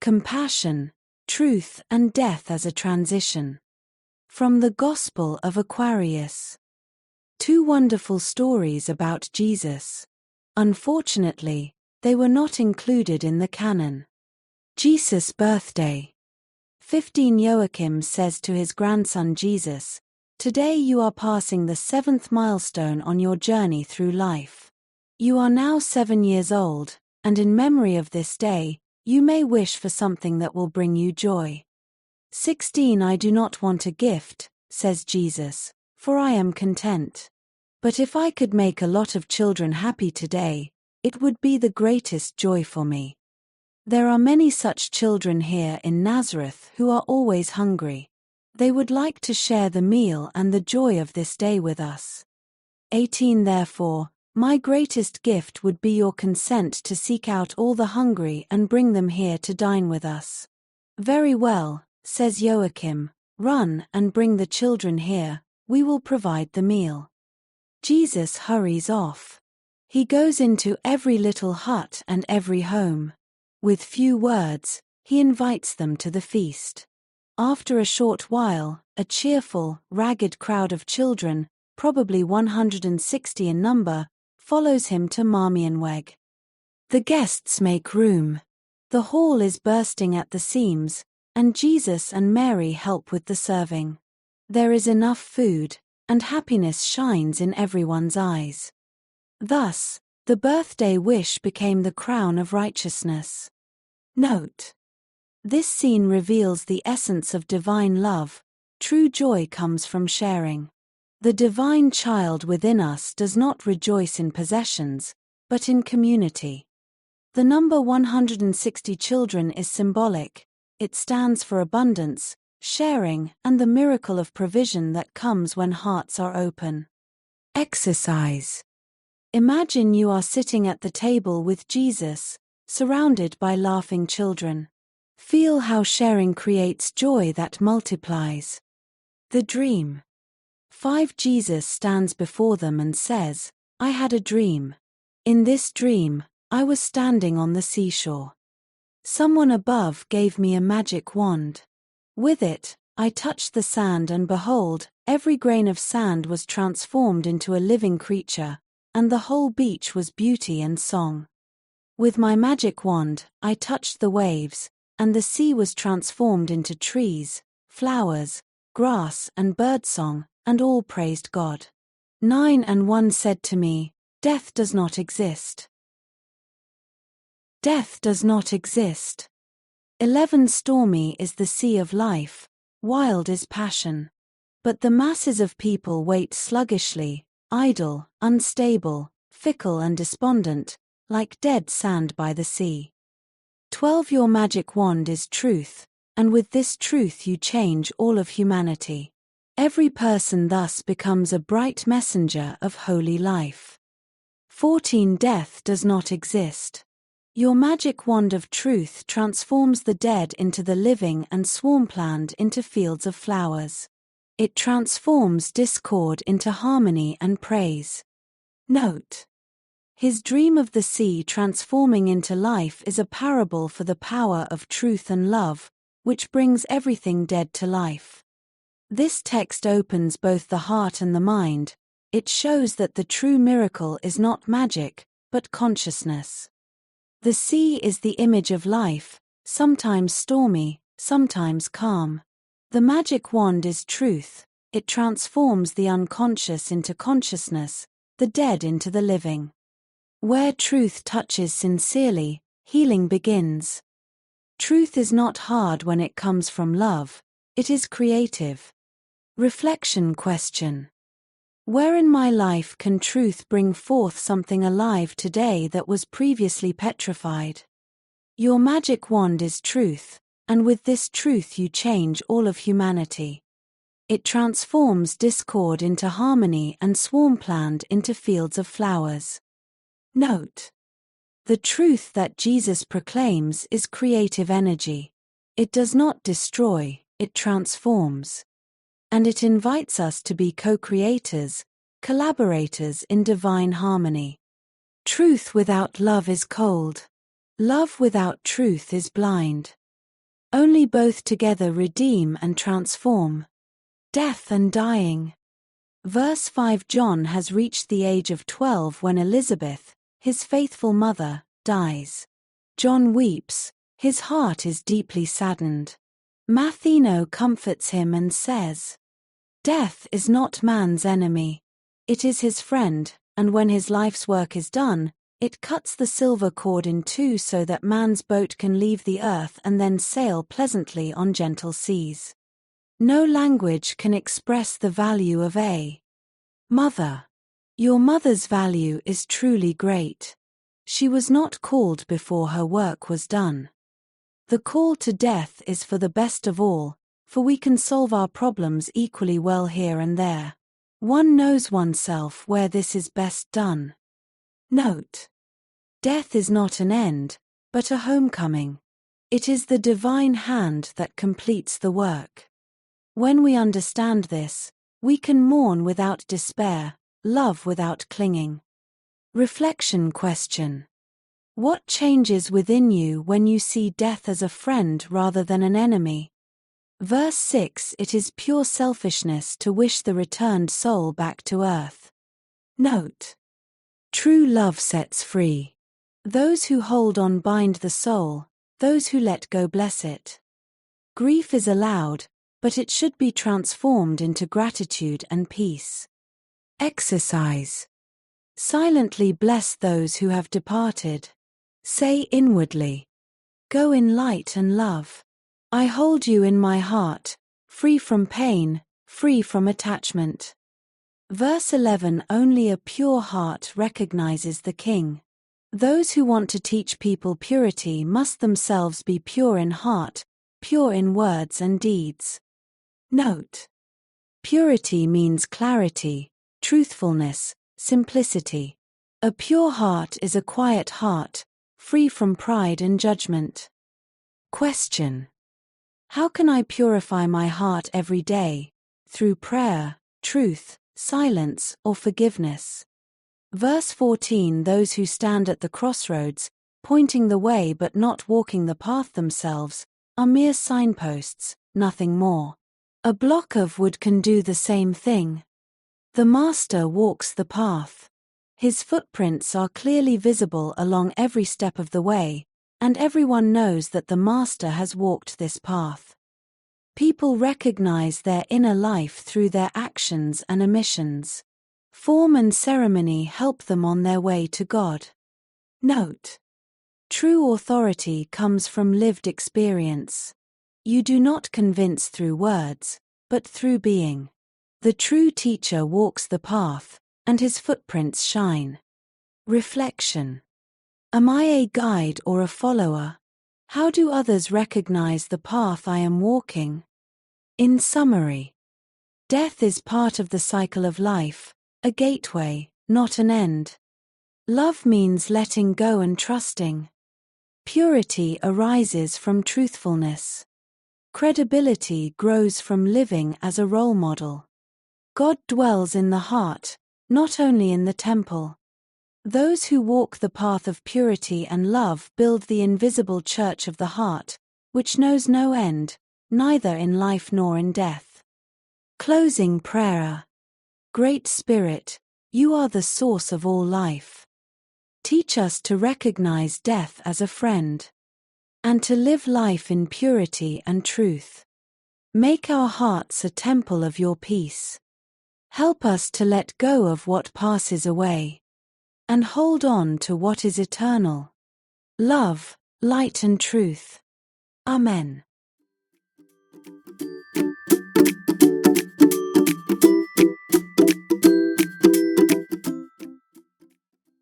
Compassion, Truth and Death as a Transition. From the Gospel of Aquarius. Two wonderful stories about Jesus. Unfortunately, they were not included in the canon. Jesus' birthday. 15 Joachim says to his grandson Jesus, "Today you are passing the 7th milestone on your journey through life. You are now 7 years old, and in memory of this day, you may wish for something that will bring you joy." 16 I do not want a gift, says Jesus, for I am content. But if I could make a lot of children happy today, it would be the greatest joy for me. There are many such children here in Nazareth who are always hungry. They would like to share the meal and the joy of this day with us. 18 Therefore, my greatest gift would be your consent to seek out all the hungry and bring them here to dine with us. Very well, says Joachim, run and bring the children here, we will provide the meal. Jesus hurries off. He goes into every little hut and every home. With few words, he invites them to the feast. After a short while, a cheerful, ragged crowd of children, probably 160 in number, follows him to Marmienweg. The guests make room. The hall is bursting at the seams, and Jesus and Mary help with the serving. There is enough food, and happiness shines in everyone's eyes. Thus, the birthday wish became the crown of righteousness. Note: this scene reveals the essence of divine love. True joy comes from sharing. The divine child within us does not rejoice in possessions, but in community. The number 160 children is symbolic. It stands for abundance, sharing, and the miracle of provision that comes when hearts are open. Exercise. Imagine you are sitting at the table with Jesus, surrounded by laughing children. Feel how sharing creates joy that multiplies. The dream. 5 Jesus stands before them and says, I had a dream. In this dream, I was standing on the seashore. Someone above gave me a magic wand. With it, I touched the sand and behold, every grain of sand was transformed into a living creature, and the whole beach was beauty and song. With my magic wand, I touched the waves, and the sea was transformed into trees, flowers, grass and birdsong, and all praised God. 9 And one said to me, Death does not exist. Death does not exist. 11 Stormy is the sea of life, wild is passion. But the masses of people wait sluggishly, idle, unstable, fickle and despondent, like dead sand by the sea. 12 Your magic wand is truth, and with this truth you change all of humanity. Every person thus becomes a bright messenger of holy life. 14 Death does not exist. Your magic wand of truth transforms the dead into the living and swampland into fields of flowers. It transforms discord into harmony and praise. Note: his dream of the sea transforming into life is a parable for the power of truth and love, which brings everything dead to life. This text opens both the heart and the mind. It shows that the true miracle is not magic, but consciousness. The sea is the image of life, sometimes stormy, sometimes calm. The magic wand is truth. It transforms the unconscious into consciousness, the dead into the living. Where truth touches sincerely, healing begins. Truth is not hard when it comes from love, it is creative. Reflection question. Where in my life can truth bring forth something alive today that was previously petrified? Your magic wand is truth, and with this truth you change all of humanity. It transforms discord into harmony and swampland into fields of flowers. Note: the truth that Jesus proclaims is creative energy. It does not destroy, it transforms. And it invites us to be co-creators, collaborators in divine harmony. Truth without love is cold. Love without truth is blind. Only both together redeem and transform. Death and dying. Verse 5. John has reached the age of 12 when Elizabeth, his faithful mother, dies. John weeps, his heart is deeply saddened. Matheno comforts him and says, "Death is not man's enemy. It is his friend, and when his life's work is done, it cuts the silver cord in two so that man's boat can leave the earth and then sail pleasantly on gentle seas." No language can express the value of a mother. Your mother's value is truly great. She was not called before her work was done. The call to death is for the best of all, for we can solve our problems equally well here and there. One knows oneself where this is best done. Note: death is not an end, but a homecoming. It is the divine hand that completes the work. When we understand this, we can mourn without despair, love without clinging. Reflection question: what changes within you when you see death as a friend rather than an enemy? Verse 6. It is pure selfishness to wish the returned soul back to earth. Note: true love sets free. Those who hold on bind the soul, those who let go bless it. Grief is allowed, but it should be transformed into gratitude and peace. Exercise: silently bless those who have departed. Say inwardly, "Go in light and love. I hold you in my heart, free from pain, free from attachment." Verse 11. Only a pure heart recognizes the King. Those who want to teach people purity must themselves be pure in heart, pure in words and deeds. Note: purity means clarity, truthfulness, simplicity. A pure heart is a quiet heart, free from pride and judgment. Question: how can I purify my heart every day? Through prayer, truth, silence, or forgiveness? Verse 14. Those who stand at the crossroads, pointing the way but not walking the path themselves, are mere signposts, nothing more. A block of wood can do the same thing. The Master walks the path. His footprints are clearly visible along every step of the way, and everyone knows that the Master has walked this path. People recognize their inner life through their actions and omissions. Form and ceremony help them on their way to God. Note: true authority comes from lived experience. You do not convince through words, but through being. The true teacher walks the path, and his footprints shine. Reflection: am I a guide or a follower? How do others recognize the path I am walking? In summary, death is part of the cycle of life, a gateway, not an end. Love means letting go and trusting. Purity arises from truthfulness. Credibility grows from living as a role model. God dwells in the heart, not only in the temple. Those who walk the path of purity and love build the invisible church of the heart, which knows no end, neither in life nor in death. Closing prayer. Great Spirit, you are the source of all life. Teach us to recognize death as a friend, and to live life in purity and truth. Make our hearts a temple of your peace. Help us to let go of what passes away, and hold on to what is eternal. Love, light and truth. Amen.